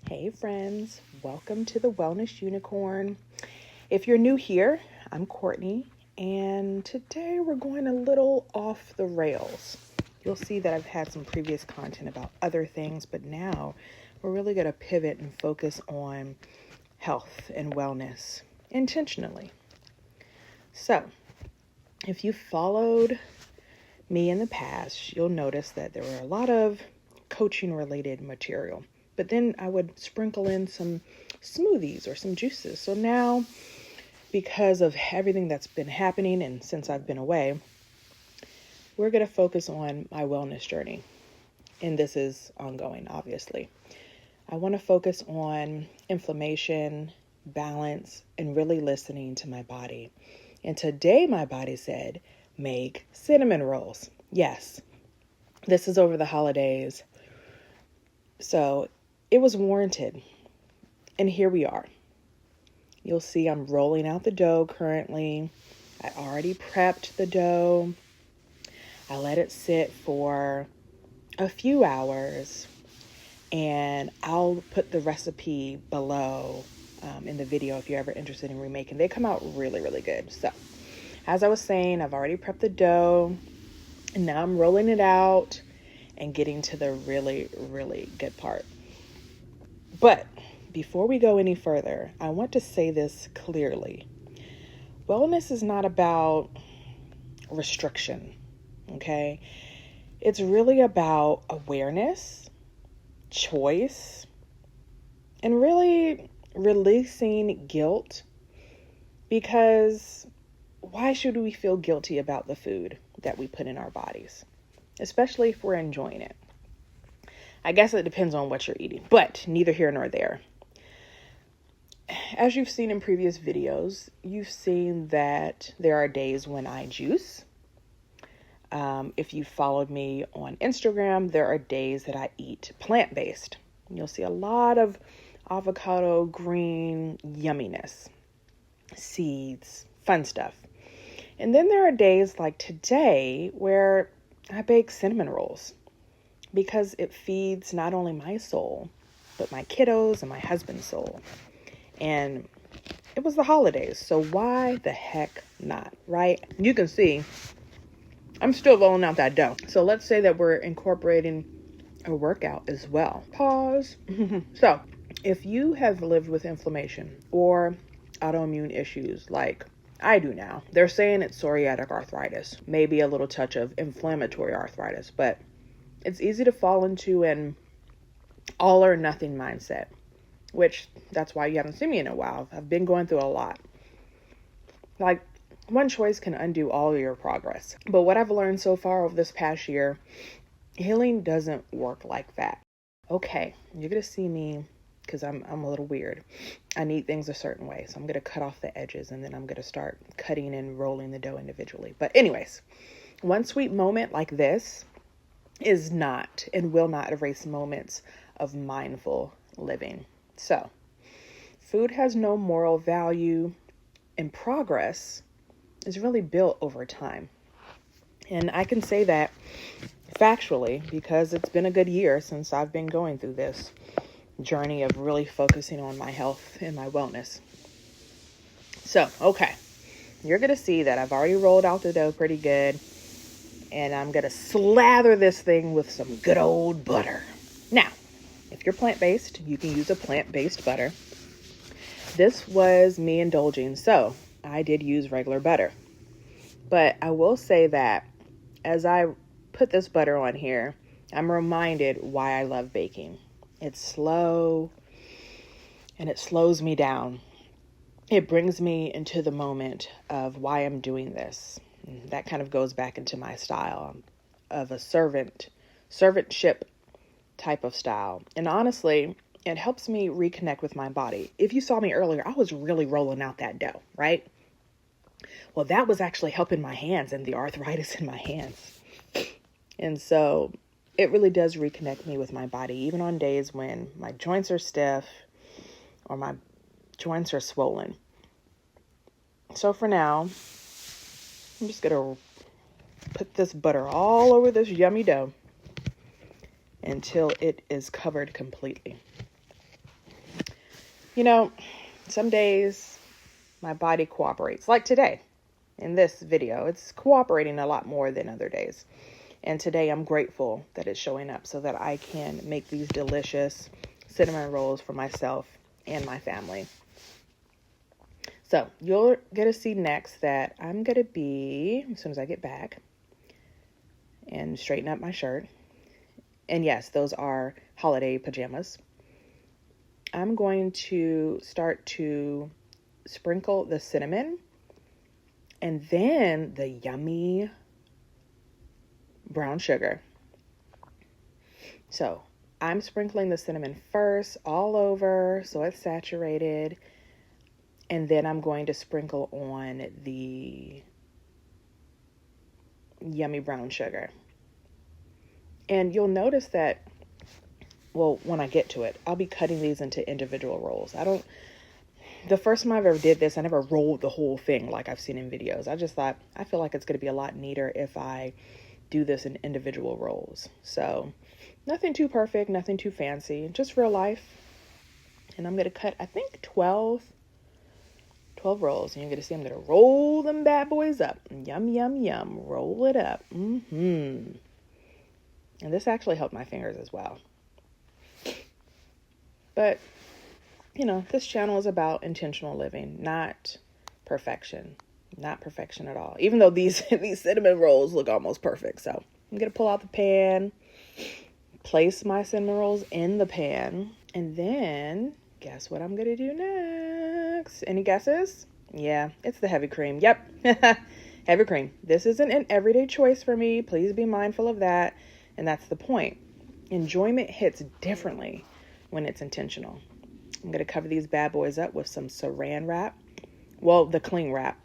Hey friends, welcome to the Wellness Unicorn. If you're new here, I'm Courtney, and today we're going a little off the rails. You'll see that I've had some previous content about other things, but now we're really going to pivot and focus on health and wellness intentionally. So, if you followed me in the past, you'll notice that there were a lot of coaching related material. But then I would sprinkle in some smoothies or some juices. So now, because of everything that's been happening and since I've been away, we're going to focus on my wellness journey. And this is ongoing, obviously. I want to focus on inflammation, balance, and really listening to my body. And today my body said, make cinnamon rolls. Yes, this is over the holidays. So it was warranted. And here we are. You'll see I'm rolling out the dough currently. I already prepped the dough. I let it sit for a few hours. And I'll put the recipe below in the video if you're ever interested in remaking. They come out really, really good. So as I was saying, I've already prepped the dough. And now I'm rolling it out and getting to the really, really good part. But before we go any further, I want to say this clearly. Wellness is not about restriction, okay? It's really about awareness, choice, and really releasing guilt. Because why should we feel guilty about the food that we put in our bodies, especially if we're enjoying it? I guess it depends on what you're eating, but neither here nor there. As you've seen in previous videos, you've seen that there are days when I juice. If you followed me on Instagram, there are days that I eat plant-based. You'll see a lot of avocado, green yumminess, seeds, fun stuff. And then there are days like today where I bake cinnamon rolls because it feeds not only my soul, but my kiddos and my husband's soul. And it was the holidays, so why the heck not, right? You can see I'm still rolling out that dough. So let's say that we're incorporating a workout as well. Pause. So if you have lived with inflammation or autoimmune issues like I do now, they're saying it's psoriatic arthritis, maybe a little touch of inflammatory arthritis, but it's easy to fall into an all or nothing mindset, which that's why you haven't seen me in a while. I've been going through a lot. Like, one choice can undo all of your progress. But what I've learned so far over this past year, healing doesn't work like that. Okay, you're going to see me because I'm a little weird. I need things a certain way. So I'm going to cut off the edges and then I'm going to start cutting and rolling the dough individually. But anyways, one sweet moment like this is not and will not erase moments of mindful living. So, food has no moral value, and progress is really built over time. And I can say that factually because it's been a good year since I've been going through this journey of really focusing on my health and my wellness. So, okay, you're going to see that I've already rolled out the dough pretty good. And I'm going to slather this thing with some good old butter. Now, if you're plant-based, you can use a plant-based butter. This was me indulging, so I did use regular butter. But I will say that as I put this butter on here, I'm reminded why I love baking. It's slow and it slows me down. It brings me into the moment of why I'm doing this. That kind of goes back into my style of a servantship type of style. And honestly, it helps me reconnect with my body. If you saw me earlier, I was really rolling out that dough, right? Well, that was actually helping my hands and the arthritis in my hands. And so it really does reconnect me with my body, even on days when my joints are stiff or my joints are swollen. So for now, I'm just going to put this butter all over this yummy dough until it is covered completely. You know, some days my body cooperates. Like today in this video, it's cooperating a lot more than other days. And today I'm grateful that it's showing up so that I can make these delicious cinnamon rolls for myself and my family. So you're going to see next that I'm going to be, as soon as I get back and straighten up my shirt, and yes, those are holiday pajamas, I'm going to start to sprinkle the cinnamon and then the yummy brown sugar. So I'm sprinkling the cinnamon first all over so it's saturated, and then I'm going to sprinkle on the yummy brown sugar. And you'll notice that, well, when I get to it, I'll be cutting these into individual rolls. The first time I've ever did this, I never rolled the whole thing like I've seen in videos. I just thought, I feel like it's going to be a lot neater if I do this in individual rolls. So nothing too perfect, nothing too fancy, just real life. And I'm going to cut, I think 12 rolls. And you're going to see I'm going to roll them bad boys up. Yum, yum, yum. Roll it up. And this actually helped my fingers as well. But, you know, this channel is about intentional living, not perfection. Not perfection at all. Even though these cinnamon rolls look almost perfect. So I'm going to pull out the pan, place my cinnamon rolls in the pan, and then guess what I'm going to do next? Any guesses? Yeah, it's the heavy cream. Yep. Heavy cream. This isn't an everyday choice for me. Please be mindful of that. And that's the point. Enjoyment hits differently when it's intentional. I'm going to cover these bad boys up with some saran wrap. Well, the cling wrap,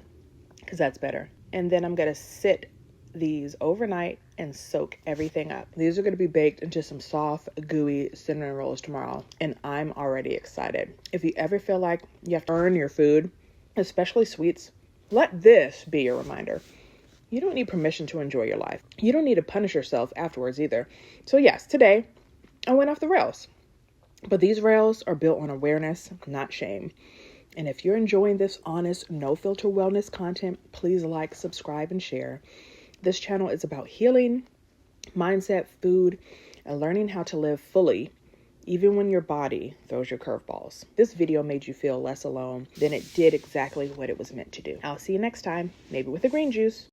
because that's better. And then I'm going to sit these overnight and soak everything up. These are going to be baked into some soft, gooey cinnamon rolls tomorrow. And I'm already excited. If you ever feel like you have to earn your food, especially sweets, let this be your reminder. You don't need permission to enjoy your life. You don't need to punish yourself afterwards either. So yes, today I went off the rails. But these rails are built on awareness, not shame. And if you're enjoying this honest, no-filter wellness content, please like, subscribe, and share. This channel is about healing, mindset, food, and learning how to live fully, even when your body throws your curveballs. This video made you feel less alone than it did exactly what it was meant to do. I'll see you next time, maybe with a green juice.